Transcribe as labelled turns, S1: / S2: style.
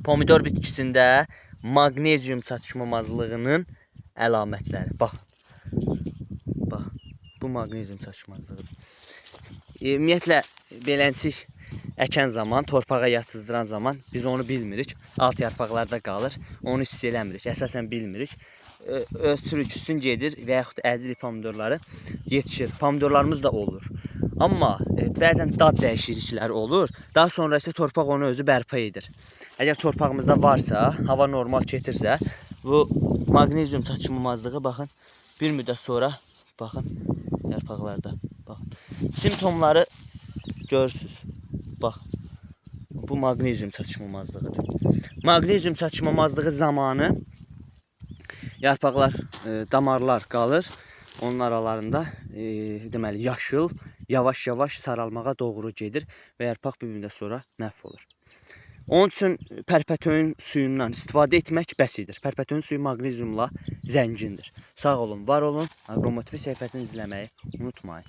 S1: Pomidor bitkisində magnezium çatışmamazlığının əlamətləri. Bax, bu magnezium çatışmazlığı. Ümumiyyətlə, beləncik əkən zaman, torpağa yatızdıran zaman biz onu bilmirik. Alt yarpaqlarda qalır, onu hiss eləmirik, əsasən bilmirik. Ötürük üstün gedir və yaxud əzilik pomidorları yetişir. Pomidorlarımız da olur. Amma bəzən dad dəyişiklikləri olur. Daha sonra isə torpaq onu özü bərpa edir. Əgər torpağımızda varsa, hava normal keçirsə, bu magnezium çatışmamazlığı baxın, bir müddət sonra baxın yarpaqlarda. Baxın. Simptomları görürsünüz. Bax. Bu magnezium çatışmamazlığıdır. Magnezium çatışmamazlığı zamanı yarpaqlar, damarlar qalır. Onun aralarında deməli yaşıl yavaş-yavaş saralmağa doğru gedir və yarpaq bir müddət sonra məhv olur. Onun üçün pərpətöyün suyundan istifadə etmək bəsidir. Pərpətöyün suyu magneziumla zəngindir. Sağ olun, var olun. Agromotiv səhifəsini izləməyi unutmayın.